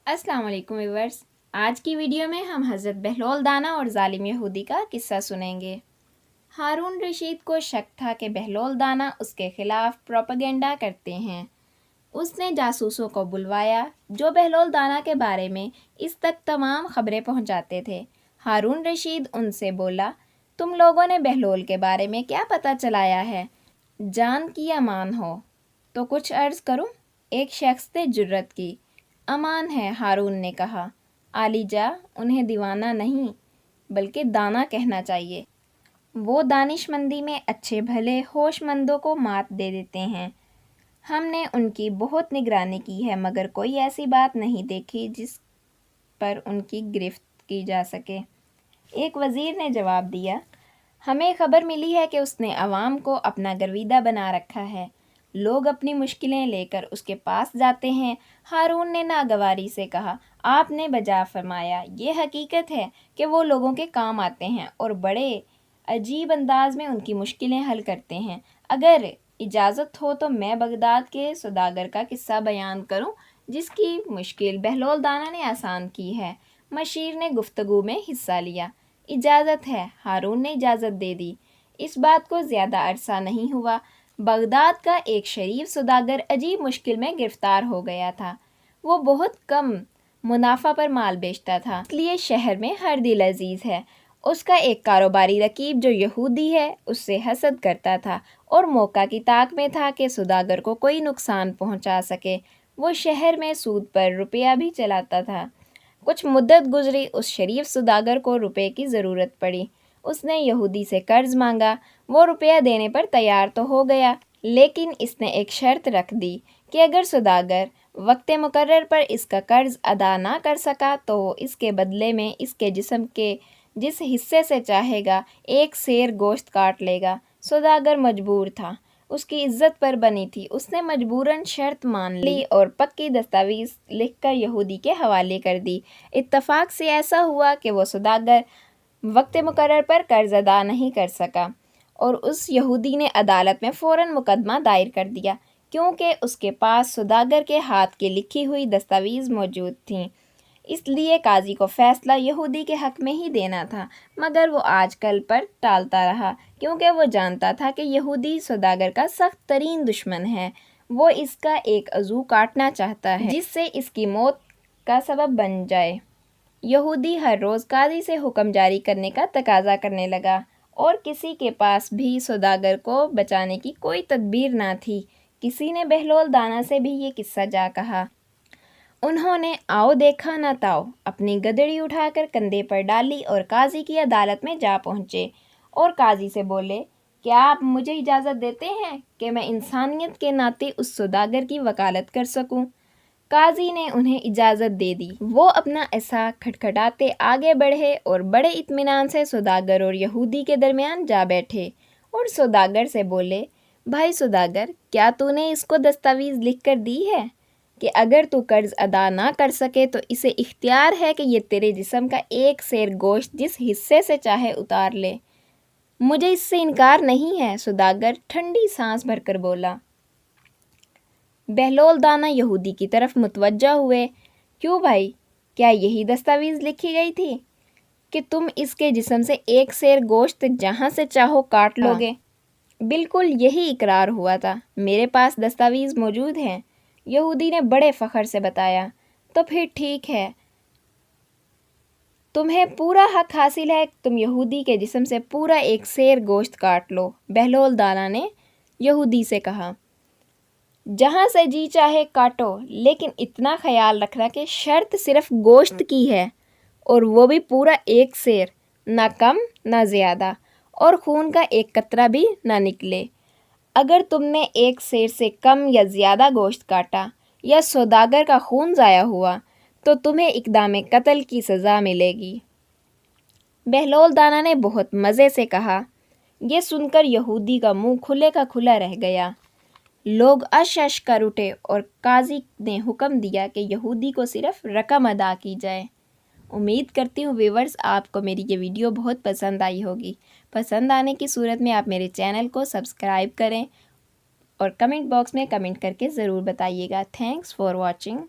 अस्सलाम वालेकुम व्यूअर्स। आज की वीडियो में हम हज़रत बहलोल दाना और जालिम यहूदी का किस्सा सुनेंगे। हारून रशीद को शक था कि बहलोल दाना उसके खिलाफ प्रोपेगेंडा करते हैं। उसने जासूसों को बुलवाया जो बहलोल दाना के बारे में इस तक तमाम खबरें पहुंचाते थे। हारून रशीद उनसे बोला, तुम लोगों ने बहलोल के बारे में क्या पता चलाया है? जान की अमान हो तो कुछ अर्ज़ करूं? एक शख्स ने जुर्रत की। अमान है, हारून ने कहा। आलीजा, उन्हें दीवाना नहीं बल्कि दाना कहना चाहिए। वो दानिशमंदी में अच्छे भले होशमंदों को मात दे देते हैं। हमने उनकी बहुत निगरानी की है मगर कोई ऐसी बात नहीं देखी जिस पर उनकी गिरफ्त की जा सके। एक वज़ीर ने जवाब दिया, हमें खबर मिली है कि उसने अवाम को अपना गर्विदा बना रखा है। लोग अपनी मुश्किलें लेकर उसके पास जाते हैं। हारून ने नागवारी से कहा, आपने बजा फरमाया। ये हकीकत है कि वो लोगों के काम आते हैं और बड़े अजीब अंदाज में उनकी मुश्किलें हल करते हैं। अगर इजाज़त हो तो मैं बगदाद के सौदागर का किस्सा बयान करूं जिसकी मुश्किल बहलोल दाना ने आसान की है। मशीर ने गुफ्तगू में हिस्सा लिया। इजाज़त है, हारून ने इजाज़त दे दी। इस बात को ज़्यादा अरसा नहीं हुआ, बगदाद का एक शरीफ सौदागर अजीब मुश्किल में गिरफ्तार हो गया था। वो बहुत कम मुनाफा पर माल बेचता था, इसलिए शहर में हर दिल अजीज़ है। उसका एक कारोबारी रकीब जो यहूदी है उससे हसद करता था और मौका की ताक में था कि सौदागर को कोई नुकसान पहुंचा सके। वो शहर में सूद पर रुपया भी चलाता था। कुछ मुद्दत गुजरी, उस शरीफ सौदागर को रुपए की ज़रूरत पड़ी। उसने यहूदी से कर्ज मांगा। वो रुपया देने पर तैयार तो हो गया, लेकिन इसने एक शर्त रख दी कि अगर सौदागर वक्त मुकर्रर पर इसका कर्ज अदा ना कर सका तो वो इसके बदले में इसके जिस्म के जिस हिस्से से चाहेगा एक सेर गोश्त काट लेगा। सौदागर मजबूर था, उसकी इज्जत पर बनी थी। उसने मजबूरन शर्त मान ली और पक्की दस्तावेज लिखकर यहूदी के हवाले कर दी। इत्तफाक से ऐसा हुआ कि वो सौदागर वक्त मुकर्रर पर कर्ज अदा नहीं कर सका और उस यहूदी ने अदालत में फ़ौरन मुकदमा दायर कर दिया क्योंकि उसके पास सौदागर के हाथ की लिखी हुई दस्तावेज़ मौजूद थीं। इसलिए काजी को फ़ैसला यहूदी के हक़ में ही देना था, मगर वो आजकल पर टालता रहा क्योंकि वो जानता था कि यहूदी सौदागर का सख्त तरीन दुश्मन है। वो इसका एक अज़ू काटना चाहता है जिससे इसकी मौत का सबब बन जाए। यहूदी हर रोज़ काजी से हुक्म जारी करने का तकाजा करने लगा और किसी के पास भी सौदागर को बचाने की कोई तदबीर ना थी। किसी ने बहलोल दाना से भी ये किस्सा जा कहा। उन्होंने आओ देखा ना ताओ अपनी गदड़ी उठाकर कंधे पर डाली और काजी की अदालत में जा पहुँचे और काजी से बोले, क्या आप मुझे इजाज़त देते हैं कि मैं इंसानियत के नाते उस सौदागर की वकालत कर सकूं? काजी ने उन्हें इजाज़त दे दी। वो अपना ऐसा खटखटाते आगे बढ़े और बड़े इत्मीनान से सौदागर और यहूदी के दरमियान जा बैठे और सौदागर से बोले, भाई सौदागर, क्या तूने इसको दस्तावेज़ लिख कर दी है कि अगर तू कर्ज अदा ना कर सके तो इसे इख्तियार है कि ये तेरे जिस्म का एक सेर गोश्त जिस हिस्से से चाहे उतार ले? मुझे इससे इनकार नहीं है, सौदागर ठंडी सांस भरकर बोला। बहलोल दाना यहूदी की तरफ मुतवज्जा हुए। क्यों भाई, क्या यही दस्तावेज़ लिखी गई थी कि तुम इसके जिस्म से एक सेर गोश्त जहाँ से चाहो काट लोगे? बिल्कुल यही इकरार हुआ था, मेरे पास दस्तावेज़ मौजूद हैं, यहूदी ने बड़े फ़ख्र से बताया। तो फिर ठीक है, तुम्हें पूरा हक हासिल है, तुम यहूदी के जिस्म से पूरा एक सेर गोश्त काट लो। बहलोल दाना ने यहूदी से कहा, जहाँ से जी चाहे काटो, लेकिन इतना ख्याल रखना कि शर्त सिर्फ गोश्त की है और वो भी पूरा एक सेर, ना कम ना ज़्यादा, और खून का एक कतरा भी ना निकले। अगर तुमने एक सेर से कम या ज़्यादा गोश्त काटा या सौदागर का खून ज़ाया हुआ तो तुम्हें इक़दाम कत्ल की सज़ा मिलेगी। बहलोल दाना ने बहुत मज़े से कहा। यह सुनकर यहूदी का मुंह खुले का खुला रह गया। लोग अश अश कर उठे और काजी ने हुक्म दिया कि यहूदी को सिर्फ रकम अदा की जाए। उम्मीद करती हूँ व्यूवर्स आपको मेरी ये वीडियो बहुत पसंद आई होगी। पसंद आने की सूरत में आप मेरे चैनल को सब्सक्राइब करें और कमेंट बॉक्स में कमेंट करके ज़रूर बताइएगा। Thanks for watching.